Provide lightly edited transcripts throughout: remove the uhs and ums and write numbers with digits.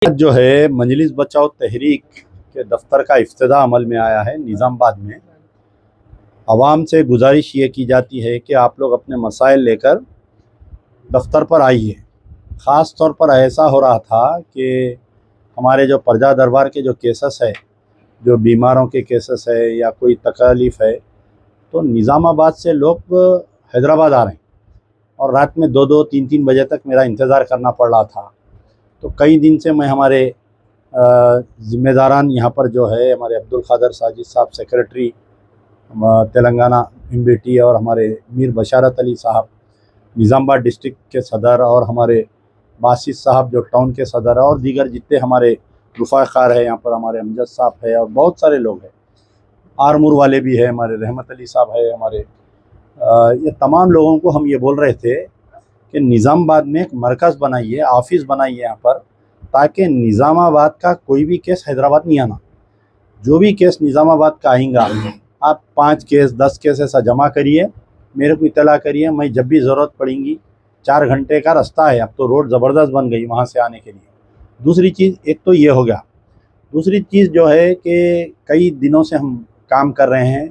आज जो है मजलिस बचाओ तहरीक के दफ्तर का इफ्तिताह अमल में आया है निज़ामाबाद में। आवाम से गुजारिश ये की जाती है कि आप लोग अपने मसाइल लेकर दफ्तर पर आइए। ख़ास तौर पर ऐसा हो रहा था कि हमारे जो प्रजा दरबार के जो केसेस है, जो बीमारों के केसेस है या कोई तकलीफ़ है, तो निज़ामाबाद से लोग हैदराबाद आ रहे हैं और रात में 2-2, 3-3 बजे तक मेरा इंतज़ार करना पड़ रहा था। तो कई दिन से मैं हमारे ज़िम्मेदारान यहाँ पर जो है हमारे अब्दुल क़ादर साजिद साहब सेक्रेटरी तेलंगाना MBT और हमारे मीर बशारत अली साहब निज़ामाबाद डिस्ट्रिक्ट के सदर और हमारे बासित साहब जो टाउन के सदर है और दीगर जितने हमारे रुफ़ा ख़ार है, यहाँ पर हमारे अमजद साहब है और बहुत सारे लोग हैं, आरमूर वाले भी है, हमारे रहमत अली साहब है, हमारे ये तमाम लोगों को हम ये बोल रहे थे कि निज़ामाबाद में एक मरकज़ बनाइए, ऑफ़िस बनाइए यहाँ पर, ताकि निज़ामाबाद का कोई भी केस हैदराबाद नहीं आना। जो भी केस निज़ामाबाद का आएगा, आप 5 केस 10 केस ऐसा जमा करिए, मेरे को इत्तला करिए, मैं जब भी ज़रूरत पड़ेगी 4 घंटे का रास्ता है, अब तो रोड ज़बरदस्त बन गई वहाँ से आने के लिए। दूसरी चीज़, एक तो ये हो गया। दूसरी चीज़ जो है कि कई दिनों से हम काम कर रहे हैं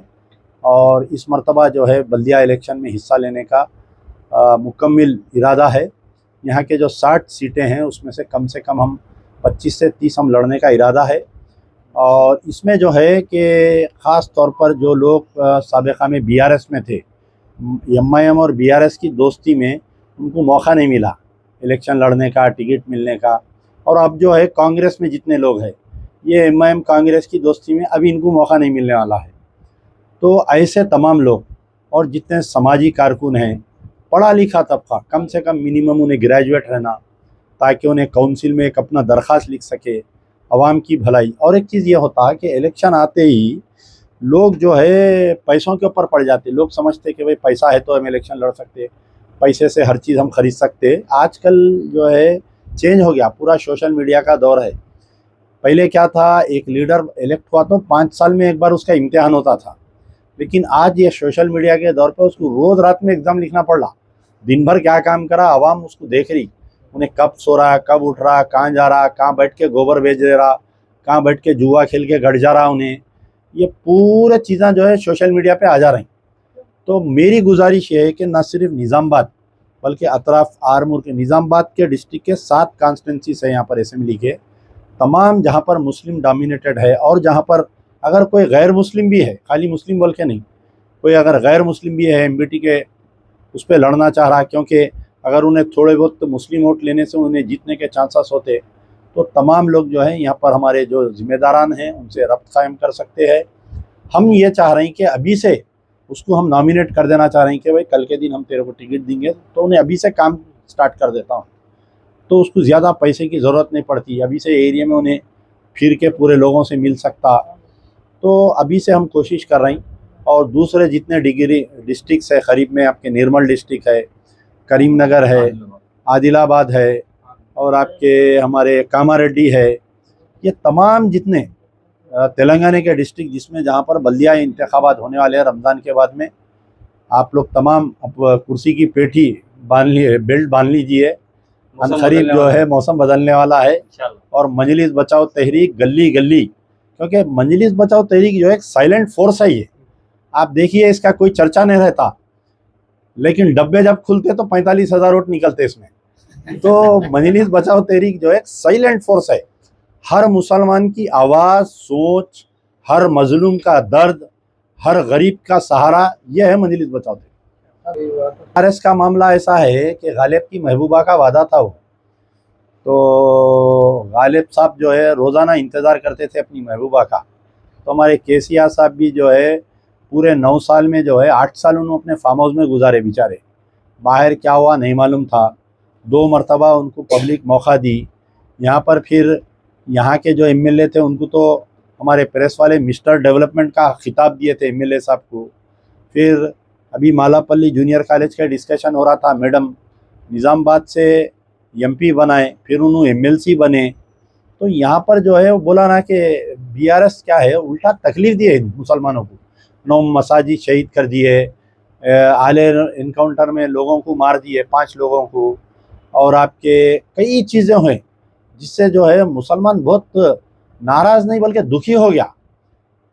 और इस मरतबा जो है बल्दिया इलेक्शन में हिस्सा लेने का मुकम्मिल इरादा है। यहाँ के जो 60 सीटें हैं उसमें से कम हम 25 से 30 हम लड़ने का इरादा है। और इसमें जो है कि ख़ास तौर पर जो लोग साबिक़ा में BRS में थे, MIM और BRS की दोस्ती में उनको मौका नहीं मिला इलेक्शन लड़ने का, टिकट मिलने का, और अब जो है कांग्रेस में जितने लोग हैं, ये MIM कांग्रेस की दोस्ती में अभी इनको मौका नहीं मिलने वाला है। तो ऐसे तमाम लोग और जितने समाजी कारकुन हैं, पढ़ा लिखा तबका, कम से कम मिनिमम उन्हें ग्रेजुएट रहना, ताकि उन्हें काउंसिल में एक अपना दरख्वास्त लिख सके, आवाम की भलाई। और एक चीज़ ये होता है कि इलेक्शन आते ही लोग जो है पैसों के ऊपर पड़ जाते। लोग समझते कि भाई पैसा है तो हम इलेक्शन लड़ सकते, पैसे से हर चीज़ हम खरीद सकते। आजकल जो है चेंज हो गया, पूरा सोशल मीडिया का दौर है। पहले क्या था, एक लीडर इलेक्ट हुआ तो 5 साल में एक बार उसका इम्तिहान होता था, लेकिन आज ये सोशल मीडिया के दौर पर उसको रोज़ रात में एग्ज़ाम लिखना पड़ रहा। दिन भर क्या काम करा, आवाम उसको देख रही, उन्हें कब सो रहा, कब उठ रहा, कहाँ जा रहा, कहाँ बैठ के गोबर बेच दे रहा, कहाँ बैठ के जुआ खेल के गड़ जा रहा उन्हें। ये पूरे चीज़ें जो है सोशल मीडिया पे आ जा रही। तो मेरी गुजारिश ये है कि न सिर्फ निज़ामाबाद बल्कि अतराफ़ आरमूर के निज़ामाबाद के डिस्ट्रिक्ट के 7 कॉन्स्टिट्यूंसीज़ है यहाँ पर असेंबली के, तमाम जहाँ पर मुस्लिम डोमिनेटेड है और जहाँ पर अगर कोई गैर मुस्लिम भी है, खाली मुस्लिम बोल के नहीं, कोई अगर गैर मुस्लिम भी है MBT के, उस पर लड़ना चाह रहा, क्योंकि अगर उन्हें थोड़े बहुत तो मुस्लिम वोट लेने से उन्हें जीतने के चांसेस होते, तो तमाम लोग जो हैं यहाँ पर हमारे जो ज़िम्मेदारान हैं उनसे रब्त कायम कर सकते हैं। हम ये चाह रहे हैं कि अभी से उसको हम नॉमिनेट कर देना चाह रहे हैं कि भाई कल के दिन हम तेरे को टिकट देंगे, तो उन्हें अभी से काम स्टार्ट कर देता हूँ, तो उसको ज़्यादा पैसे की ज़रूरत नहीं पड़ती। अभी से एरिया में उन्हें फिर के पूरे लोगों से मिल सकता, तो अभी से हम कोशिश कर रहे हैं। और दूसरे जितने डिस्ट्रिक्ट्स है, करीब में आपके निर्मल डिस्ट्रिक्ट है, करीमनगर है, आदिलाबाद है और आपके हमारे कामारेड्डी है, ये तमाम जितने तेलंगाना के डिस्ट्रिक्ट जिसमें जहाँ पर बल्दिया इंतखाबात होने वाले हैं रमज़ान के बाद में, आप लोग तमाम अब कुर्सी की पेठी बांध ली, बेल्ट बांध लीजिए, अनकरीब जो है मौसम बदलने वाला है। और मजलिस बचाओ तहरीक गली गली, क्योंकि मजलिस बचाओ तहरीक जो है एक साइलेंट फोर्स है। ये आप देखिए, इसका कोई चर्चा नहीं रहता, लेकिन डब्बे जब खुलते तो 45,000 वोट निकलते इसमें। तो मजलिस बचाओ तहरीक जो है एक साइलेंट फोर्स है। हर मुसलमान की आवाज़, सोच, हर मजलूम का दर्द, हर गरीब का सहारा, यह है मजलिस बचाओ तहरीक। RS का मामला ऐसा है कि गालिब की महबूबा का वादा था वो, तो गालिब साहब जो है रोज़ाना इंतज़ार करते थे अपनी महबूबा का। तो हमारे KCR साहब भी जो है पूरे 9 साल में जो है 8 साल उन्होंने अपने फार्म हाउस में गुजारे बेचारे। बाहर क्या हुआ नहीं मालूम था। 2 मरतबा उनको पब्लिक मौका दी। यहाँ पर फिर यहाँ के जो MLA थे उनको तो हमारे प्रेस वाले मिस्टर डेवलपमेंट का खिताब दिए थे MLA साहब को। फिर अभी मालापल्ली जूनियर कॉलेज का डिस्कशन हो रहा था, मैडम निज़ामाबाद से MP बनाए, फिर उन्होंने MLC बने। तो यहाँ पर जो है वो बोला ना कि BRS क्या है, उल्टा तकलीफ़ दी है मुसलमानों को। 9 मसाजिद शहीद कर दिए, आले इनकाउंटर में लोगों को मार दिए, 5 लोगों को, और आपके कई चीज़ें हैं जिससे जो है मुसलमान बहुत नाराज़ नहीं बल्कि दुखी हो गया।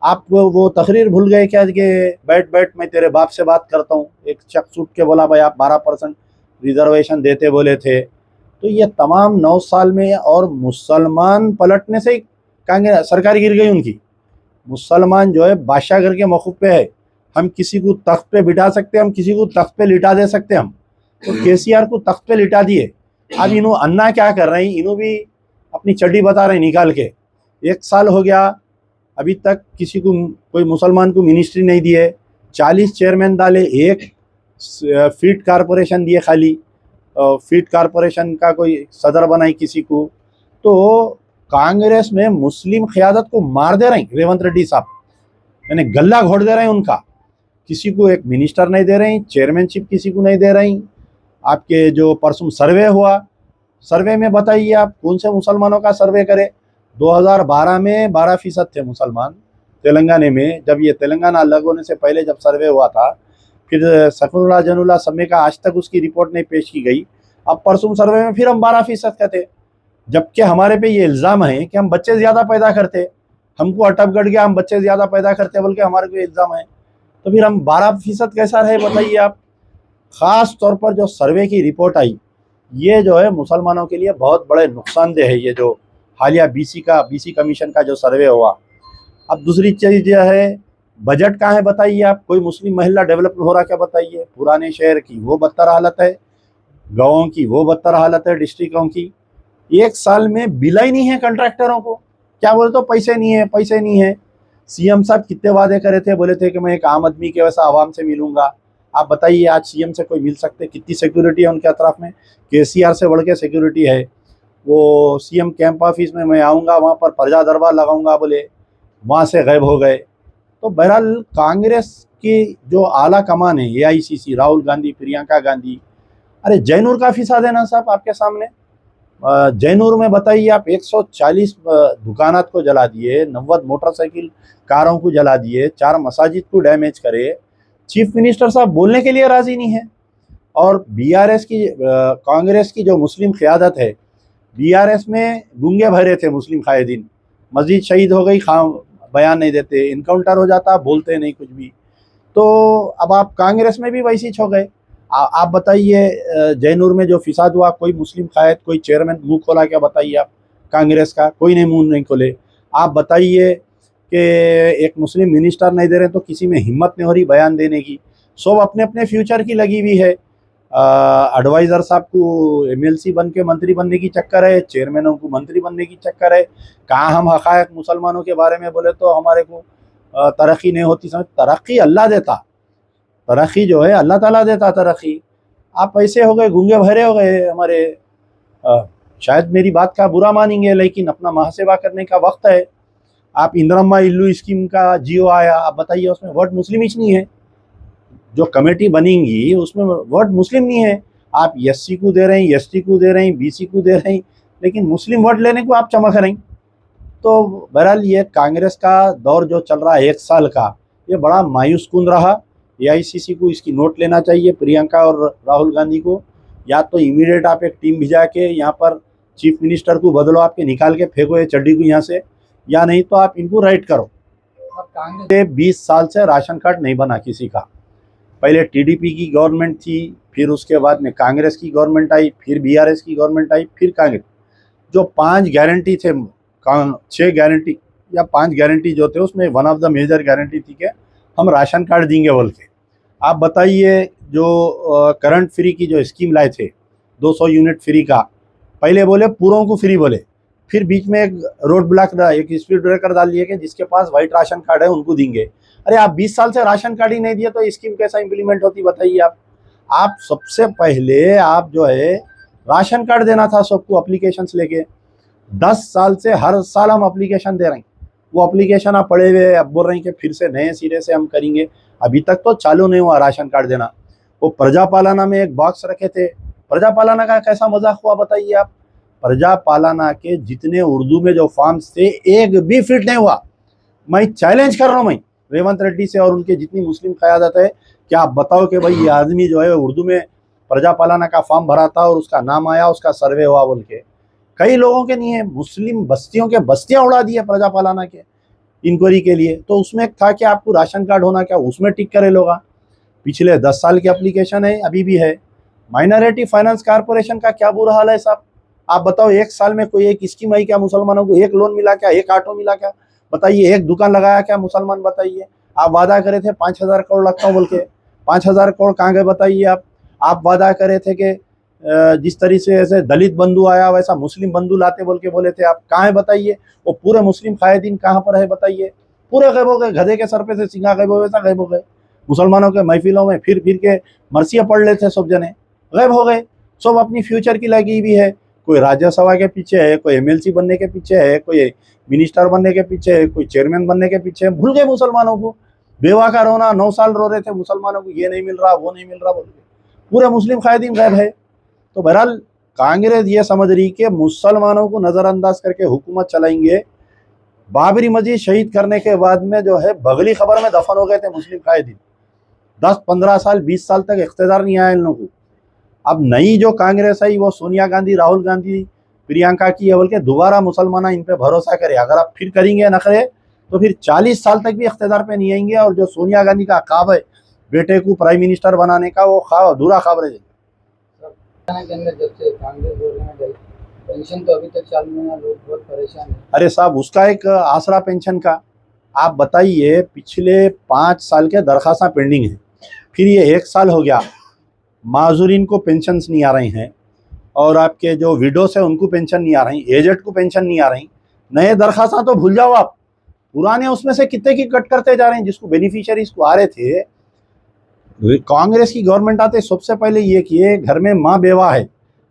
आप वो तकरीर भूल गए क्या कि बैठ बैठ मैं तेरे बाप से बात करता हूँ, एक शख्स उठ के बोला भाई आप 12% रिजर्वेशन देते बोले थे। तो ये तमाम 9 साल में और मुसलमान पलटने से ही कांग्रेस सरकार गिर गई उनकी। मुसलमान जो है बादशाह घर के मौक़िफ़ पे है, हम किसी को तख्त पे बिठा सकते, हम किसी को तख्त पे लिटा दे सकते हम। तो केसीआर को तख्त पे लिटा दिए। अब इन्हों अन्ना क्या कर रहे हैं, इन्हों भी अपनी चड्डी बता रहे हैं निकाल के। 1 साल हो गया, अभी तक किसी को कोई मुसलमान को मिनिस्ट्री नहीं दिए। 40 चेयरमैन डाले, एक फीड कारपोरेशन दिए खाली, फीड कारपोरेशन का कोई सदर बनाई किसी को। तो कांग्रेस में मुस्लिम क़यादत को मार दे रहे हैं रेवंत रेड्डी साहब, यानी गला घोट दे रहे हैं उनका। किसी को एक मिनिस्टर नहीं दे रहे हैं, चेयरमैनशिप किसी को नहीं दे रहे हैं। आपके जो परसों सर्वे हुआ, सर्वे में बताइए आप कौन से मुसलमानों का सर्वे करे। 2012 में 12% थे मुसलमान तेलंगाना में, जब ये तेलंगाना अलग होने से पहले जब सर्वे हुआ था। फिर सफरुल्लाह जनुल्लाह समय का आज तक उसकी रिपोर्ट नहीं पेश की गई। अब परसों सर्वे में फिर हम 12% का थे, जबकि हमारे पे ये इल्ज़ाम है कि हम बच्चे ज़्यादा पैदा करते, हमको अटपगढ़ गया, हम बच्चे ज़्यादा पैदा करते बोल के हमारे पे इल्ज़ाम है। तो फिर हम 12% कैसा रहे बताइए आप। ख़ास तौर पर जो सर्वे की रिपोर्ट आई, ये जो है मुसलमानों के लिए बहुत बड़े नुकसानदेह है। ये जो हालिया बीसी कमीशन का जो सर्वे हुआ। अब दूसरी चीज़ यह है, बजट कहाँ है बताइए आप। कोई मुस्लिम महिला डेवलप हो रहा क्या बताइए। पुराने शहर की वो बदतर हालत है, गाँवों की वो बदतर हालत है, डिस्ट्रिक्टों की। 1 साल में बिला ही नहीं है कंट्रैक्टरों को। क्या बोले तो पैसे नहीं है, पैसे नहीं है। सीएम साहब कितने वादे करे थे, बोले थे कि मैं एक आम आदमी के वैसा आवाम से मिलूंगा। आप बताइए आज सीएम से कोई मिल सकते, कितनी सिक्योरिटी है उनके अतराफ में। केसीआर से बढ़ के सिक्योरिटी है। वो सीएम कैंप ऑफिस में मैं आऊँगा, वहाँ पर प्रजा दरबार लगाऊंगा बोले, वहाँ से गायब हो गए। तो बहरहाल कांग्रेस की जो आला कमान है, एआईसीसी, राहुल गांधी, प्रियंका गांधी, अरे जैनूर का फिसा देना साहब आपके सामने। जैनूर में बताइए आप 140 दुकानात को जला दिए, 90 मोटरसाइकिल कारों को जला दिए, 4 मसाजिद को डैमेज करे। चीफ मिनिस्टर साहब बोलने के लिए राजी नहीं है। और बीआरएस की कांग्रेस की जो मुस्लिम क़यादत है, बीआरएस में गूंगे भरे थे मुस्लिम कायदीन। मस्जिद शहीद हो गई, बयान नहीं देते, इनकाउंटर हो जाता, बोलते नहीं कुछ भी। तो अब आप कांग्रेस में भी वैसी हो गए। आप बताइए जैनूर में जो फिसाद हुआ, कोई मुस्लिम कायद, कोई चेयरमैन मुंह खोला क्या बताइए आप। कांग्रेस का कोई नहीं मुंह नहीं खोले। आप बताइए कि एक मुस्लिम मिनिस्टर नहीं दे रहे, तो किसी में हिम्मत नहीं हो रही बयान देने की। सब अपने अपने फ्यूचर की लगी हुई है। एडवाइज़र साहब को एमएलसी बन के मंत्री बनने की चक्कर है, चेयरमैनों को मंत्री बनने की चक्कर है। कहाँ हम हक़ायक़ मुसलमानों के बारे में बोले तो हमारे को तरक्की नहीं होती। समझ, तरक्की अल्लाह देता, तरक्की जो है अल्लाह ताला देता तरक्की। आप ऐसे हो गए, गूंगे भरे हो गए हमारे। शायद मेरी बात का बुरा मानेंगे, लेकिन अपना मुहासेबा करने का वक्त है। आप इंदिरम्मा इल्लू स्कीम का जियो आया, आप बताइए उसमें वर्ड मुस्लिम ही नहीं है। जो कमेटी बनेंगी उसमें वर्ड मुस्लिम नहीं है। आप एससी को दे रहे हैं, एसटी को दे रहे हैं, बीसी को दे रहे हैं, लेकिन मुस्लिम वर्ड लेने को आप चमक रहे हैं। तो बहरहाल ये कांग्रेस का दौर जो चल रहा है 1 साल का, ये बड़ा मायूस कुन रहा। एआईसीसी को इसकी नोट लेना चाहिए, प्रियंका और राहुल गांधी को। या तो इमीडिएट आप एक टीम भिजा के यहाँ पर चीफ मिनिस्टर को बदलो, आपके निकाल के फेंको ये चड्डी को यहाँ से, या नहीं तो आप इनको राइट करो। कांग्रेस 20 साल से राशन कार्ड नहीं बना किसी का। पहले टीडीपी की गवर्नमेंट थी, फिर उसके बाद में कांग्रेस की गवर्नमेंट आई, फिर बीआरएस की गवर्नमेंट आई, फिर कांग्रेस। जो 5 गारंटी थे, 6 गारंटी या 5 गारंटी जो थे, उसमें one of the major guarantee थी कि हम राशन कार्ड देंगे बोल के। आप बताइए जो करंट फ्री की जो स्कीम लाए थे, 200 यूनिट फ्री का, पहले बोले पूरों को फ्री बोले, फिर बीच में एक रोड ब्लॉक, एक स्पीड ब्रेकर डाल दिए कि जिसके पास वाइट राशन कार्ड है उनको देंगे। अरे आप 20 साल से राशन कार्ड ही नहीं दिए तो स्कीम कैसा इम्प्लीमेंट होती बताइए आप। आप सबसे पहले आप जो है राशन कार्ड देना था सबको, एप्लीकेशंस लेके। 10 साल से हर साल हम एप्लीकेशन दे रहे हैं। वो एप्लीकेशन आप पढ़े हुए, अब बोल रहे हैं कि फिर से नए सिरे से हम करेंगे। अभी तक तो चालू नहीं हुआ राशन कार्ड देना। वो प्रजा पालाना में एक बॉक्स रखे थे, प्रजा पालाना का कैसा मजाक हुआ बताइए आप। प्रजा पालाना के जितने उर्दू में जो फॉर्म्स थे, एक भी फिट नहीं हुआ। मैं चैलेंज कर रहा हूँ मैं रेवंत रेड्डी से और उनके जितनी मुस्लिम क़यादत है कि आप बताओ कि भाई ये आदमी जो है उर्दू में प्रजा पालाना का फॉर्म भरा था और उसका नाम आया, उसका सर्वे हुआ बोल के। कई लोगों के नहीं है, मुस्लिम बस्तियों के बस्तियां उड़ा दी है प्रजा पालाना के इंक्वायरी के लिए। तो उसमें एक था कि आपको राशन कार्ड होना, क्या उसमें टिक करे लोग। पिछले 10 साल की एप्लीकेशन है, अभी भी है। माइनॉरिटी फाइनेंस कॉर्पोरेशन का क्या बुरा हाल है साहब। आप बताओ, एक साल में कोई एक स्कीम आई क्या मुसलमानों को? एक लोन मिला क्या? एक ऑटो मिला क्या? बताइए। एक दुकान लगाया क्या मुसलमान? बताइए। आप वादा करे थे 5,000 करोड़ लगता हूँ बोल के, 5,000 करोड़ कहाँ गए बताइए आप वादा करे थे कि जिस तरीके से ऐसे दलित बंधु आया वैसा मुस्लिम बंधु लाते बोल के बोले थे आप, कहाँ है बताइए? वो पूरे मुस्लिम कायदीन कहाँ पर है बताइए? पूरे गायब हो गए, गधे के सर पे से सिंगा गायब हो वैसा गायब हो गए। मुसलमानों के महफिलों में फिर फिर के मरसिया पढ़ लेते सब जने, गायब हो गए। सब अपनी फ्यूचर की लगी हुई है। कोई राज्यसभा के पीछे है, कोई एमएलसी बनने के पीछे है, कोई मिनिस्टर बनने के पीछे है, कोई चेयरमैन बनने के पीछे है। भूल गए मुसलमानों को। बेवा का रोना, 9 साल रो रहे थे मुसलमानों को, ये नहीं मिल रहा वो नहीं मिल रहा बोल के, पूरे मुस्लिम कायदीन गायब है। तो बहरहाल कांग्रेस ये समझ रही कि मुसलमानों को नजरअंदाज करके हुकूमत चलाएंगे। बाबरी मस्जिद शहीद करने के बाद में जो है बगली खबर में दफन हो गए थे मुस्लिम कायदीन। 10-15 साल 20 साल तक इख्तियार नहीं आया इन लोगों को। अब नई जो कांग्रेस आई वो सोनिया गांधी, राहुल गांधी, प्रियंका की है बोल के दोबारा मुसलमान इन पे भरोसा करे। अगर आप फिर करेंगे नखरे तो फिर 40 साल तक भी इख्तियार पे नहीं आएंगे। और जो सोनिया गांधी का ख्वाब है बेटे को प्राइम मिनिस्टर बनाने का, वो ख्वाब अधूरा ख्वाब रह जाएगा। के अंदर जब से कांग्रेस गवर्नमेंट आई, पेंशन तो अभी तक चालू है, लोग बहुत परेशान हैं। अरे साहब, उसका एक आसरा पेंशन का आप बताइए, पिछले 5 साल के दरखास्तें पेंडिंग है, फिर ये 1 साल हो गया, माजूरीन को पेंशन नहीं आ रही हैं, और आपके जो विडोस है उनको पेंशन नहीं आ रही, एजेड को पेंशन नहीं आ रही। नए दरखास्तें तो भूल जाओ आप, पुराने उसमें से कितने की कट करते जा रहे हैं। जिसको बेनिफिशियरीज को आ रहे थे, कांग्रेस की गवर्नमेंट आते सबसे पहले ये किए, घर में माँ बेवा है,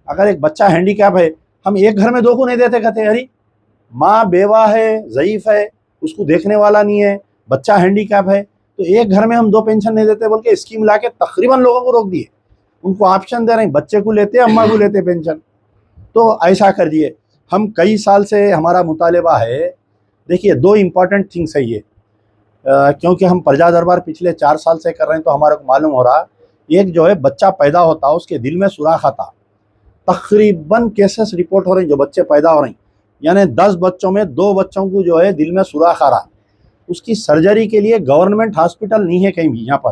अगर एक बच्चा हैंडीकैप है, हम एक घर में 2 को नहीं देते, कहते अरे माँ बेवा है, ज़ईफ है, उसको देखने वाला नहीं है, बच्चा हैंडीकैप है, तो एक घर में हम 2 पेंशन नहीं देते बोल के स्कीम ला के तकरीबन लोगों को रोक दिए। उनको ऑप्शन दे रहे हैं, बच्चे को लेते अम्मा को लेते पेंशन। तो ऐसा कर दिए। हम कई साल से हमारा मुतालबा है। देखिए, 2 इम्पॉर्टेंट थिंग्स है ये, क्योंकि हम प्रजा दरबार पिछले 4 साल से कर रहे हैं तो हमारे को मालूम हो रहा। एक जो है बच्चा पैदा होता है उसके दिल में सुराख आता, तकरीबन केसेस रिपोर्ट हो रहे हैं जो बच्चे पैदा हो रहे हैं, यानी 10 बच्चों में 2 बच्चों को जो है दिल में सुराख आ रहा। उसकी सर्जरी के लिए गवर्नमेंट हॉस्पिटल नहीं है कहीं भी। यहाँ पर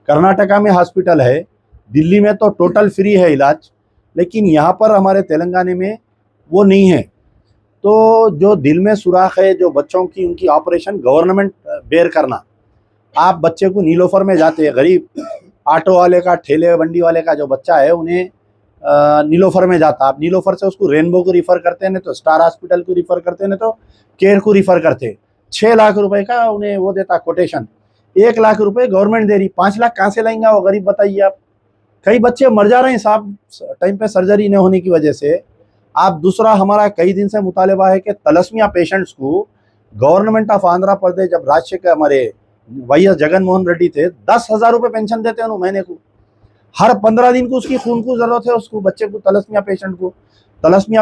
कर्नाटका में हॉस्पिटल है, दिल्ली में तो टोटल फ्री है इलाज, लेकिन यहाँ पर हमारे तेलंगाना में वो नहीं है। तो जो दिल में सुराख है जो बच्चों की, उनकी ऑपरेशन गवर्नमेंट बेयर करना। आप बच्चे को नीलोफर में जाते हैं, गरीब ऑटो वाले का, ठेले बंडी वाले का जो बच्चा है उन्हें नीलोफर में जाता, आप नीलोफर से उसको रेनबो को रिफ़र करते हैं, नहीं तो स्टार हॉस्पिटल को रिफ़र करते हैं, नहीं तो केयर को रिफ़र करते हैं। 6 लाख रुपए का उन्हें वो देता कोटेशन, 1 लाख रुपए गवर्नमेंट दे रही, 5 लाख कहाँ से लाएंगे वो गरीब बताइए आप। कई बच्चे मर जा रहे हैं साहब टाइम पे सर्जरी न होने की वजह से। आप दूसरा, हमारा कई दिन से मुतालबा है कि तलस्मिया पेशेंट्स को गवर्नमेंट ऑफ आंध्र प्रदेश, जब राजशेखर हमारे वाईएस जगन मोहन रेड्डी थे, 10,000 रुपये पेंशन देते हैं महीने को। हर 15 दिन को उसकी खून को जरूरत है, उसको बच्चे को, तलस्मिया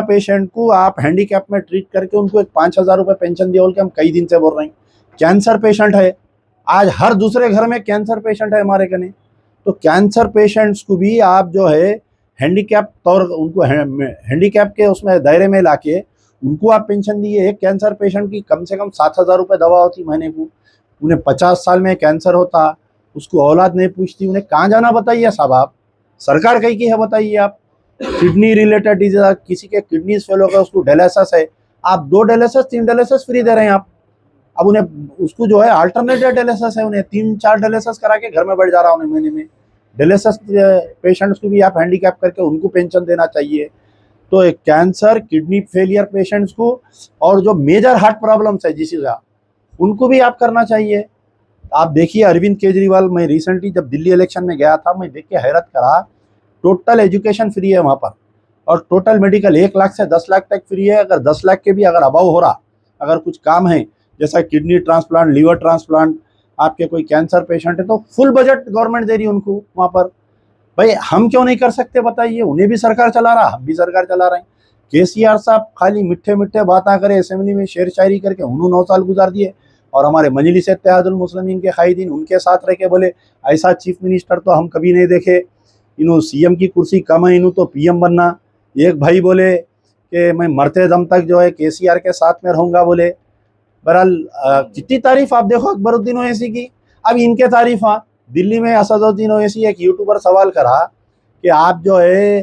पेशेंट को आप हैंडीकैप में ट्रीट करके उनको एक 5,000 रुपये पेंशन दिया बोल के हम कई दिन से बोल रहे हैं। कैंसर पेशेंट है, आज हर दूसरे घर में कैंसर पेशेंट है हमारे कने। तो कैंसर पेशेंट्स को भी आप जो है हैंडीकैप तौर, उनको हैंडीकैप के उसमें दायरे में लाके उनको आप पेंशन दिए। एक कैंसर पेशेंट की कम से कम 7,000 रुपये दवा होती महीने को। उन्हें 50 साल में कैंसर होता, उसको औलाद नहीं पूछती, उन्हें कहाँ जाना बताइए साहब आप। सरकार कहीं की है बताइए आप। किडनी रिलेटेड डिजीज, किसी के किडनीज फेल हो गया, उसको डायलिसिस है, आप 2 डायलिसिस 3 डायलिसिस फ्री दे रहे हैं आप। अब उन्हें उसको जो है अल्टरनेटिव डायलिसिस है, उन्हें 3-4 डायलिसिस करा के घर में बैठ जा रहा उन्हें महीने में। डायलिसिस पेशेंट्स को भी आप हैंडीकैप करके उनको पेंशन देना चाहिए। तो एक कैंसर, किडनी फेलियर पेशेंट्स को, और जो मेजर हार्ट प्रॉब्लम्स है जिसी का, उनको भी आप करना चाहिए। आप देखिए अरविंद केजरीवाल, मैं रिसेंटली जब दिल्ली इलेक्शन में गया था, मैं देख के हैरत करा, टोटल एजुकेशन फ्री है वहाँ पर, और टोटल मेडिकल 1 लाख से 10 लाख तक फ्री है। अगर 10 लाख के भी अगर अभाव हो रहा, अगर कुछ काम है जैसा किडनी ट्रांसप्लांट, लीवर ट्रांसप्लांट, आपके कोई कैंसर पेशेंट है, तो फुल बजट गवर्नमेंट दे रही है उनको वहाँ पर। भाई हम क्यों नहीं कर सकते बताइए? उन्हें भी सरकार चला रहा, हम भी सरकार चला रहे हैं। केसीआर साहब खाली मिठे मिठे बातें करे, असेंबली में शेर शायरी करके उन्होंने 9 साल गुजार दिए, और हमारे मजलिस इत्तेहादुल मुस्लिमीन के कायदीन उनके साथ रह के बोले ऐसा चीफ मिनिस्टर तो हम कभी नहीं देखे, इन्हों सीएम की कुर्सी कम है, इन्हों तो पीएम बनना। एक भाई बोले कि मैं मरते दम तक जो है केसीआर के साथ में रहूंगा बोले। बहरहाल जितनी तारीफ आप देखो अकबरुद्दीन ओवैसी की, अब इनके तारीफ। हाँ, दिल्ली में असदुद्दीन ओवैसी एक यूट्यूबर सवाल करा कि आप जो है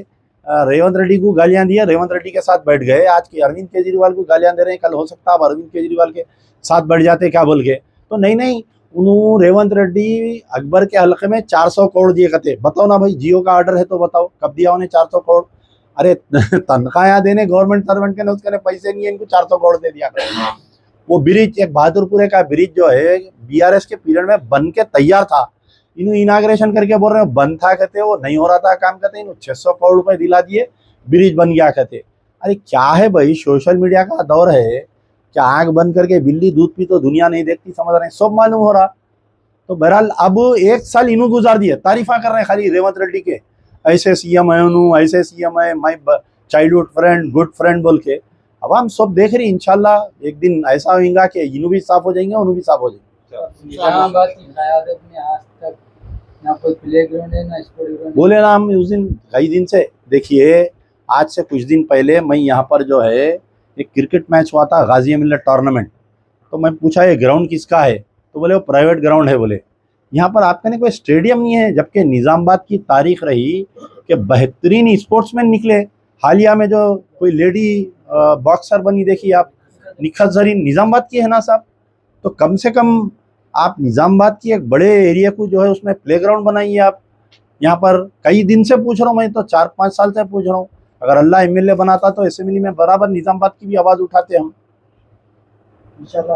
रेवंत रेड्डी को गालियां दिया, रेवंत रेड्डी के साथ बैठ गए, आज की अरविंद केजरीवाल को गालियां दे रहे हैं, कल हो सकता है आप अरविंद केजरीवाल के साथ बैठ जाते क्या बोल के। तो नहीं, उन्होंने रेवंत रेड्डी अकबर के हल्के में 400 करोड़ दिए कहते। बताओ ना भाई, जियो का ऑर्डर है तो बताओ कब दिया उन्हें 400 करोड़। अरे तनख्वाह देने गवर्नमेंट सर्वेंट के ना, उसके पैसे नहीं है, इनको 400 करोड़ दे दिया। वो ब्रिज, एक बहादुरपुरे का ब्रिज जो है बीआरएस के पीरियड में बन के तैयार था, इन्होंने इनाग्रेशन करके बोल रहे हो बंद था कहते, वो नहीं हो रहा था काम कहते, इन्होंने 600 करोड़ रुपए दिला दिए, ब्रिज बन गया कहते। अरे क्या है भाई, सोशल मीडिया का दौर है, क्या आंख बंद करके बिल्ली दूध पी तो दुनिया नहीं देखती, समझ रहे हैं, सब मालूम हो रहा। तो बहरहाल अब 1 साल इन्हों गुजार दिए, तारीफा कर रहे हैं खाली रेवंत रेड्डी के, ऐसे सीएम है उन्होंने, ऐसे सीएम है, my childhood friend, good friend बोल के। अब हम सब देख रही, इंशाल्लाह एक दिन ऐसा होगा कि इन्हों भी साफ हो जाएंगे, उन्हों भी साफ हो जाएंगे। निजामाबाद की क़यादत में आज तक ना कोई प्ले ग्राउंड है ना स्पोर्ट ग्राउंड। बोले ना, हम उस दिन कई दिन से, देखिए आज से कुछ दिन पहले मैं यहाँ पर जो है एक क्रिकेट मैच हुआ था, गाजी मिल्लत टूर्नामेंट। तो मैं पूछा ये ग्राउंड किसका है, तो बोले वो प्राइवेट ग्राउंड है बोले। यहाँ पर आपके ने कोई स्टेडियम नहीं है, जबकि निज़ामाबाद की तारीख रही कि बेहतरीन स्पोर्ट्समैन निकले। हालिया में जो कोई लेडी बॉक्सर बनी, देखिए आप, निखत जरीन निज़ामाबाद की है ना साहब। तो कम से कम आप निज़ामाबाद की एक बड़े एरिया को जो है उसमें प्लेग्राउंड बनाइए आप। यहाँ पर कई दिन से पूछ रहा हूँ, मैं तो 4-5 साल से पूछ रहा हूँ। अगर अल्लाह एमएलए बनाता तो असेंबली में बराबर निज़ामाबाद की भी आवाज़ उठाते हम। इंशाल्लाह।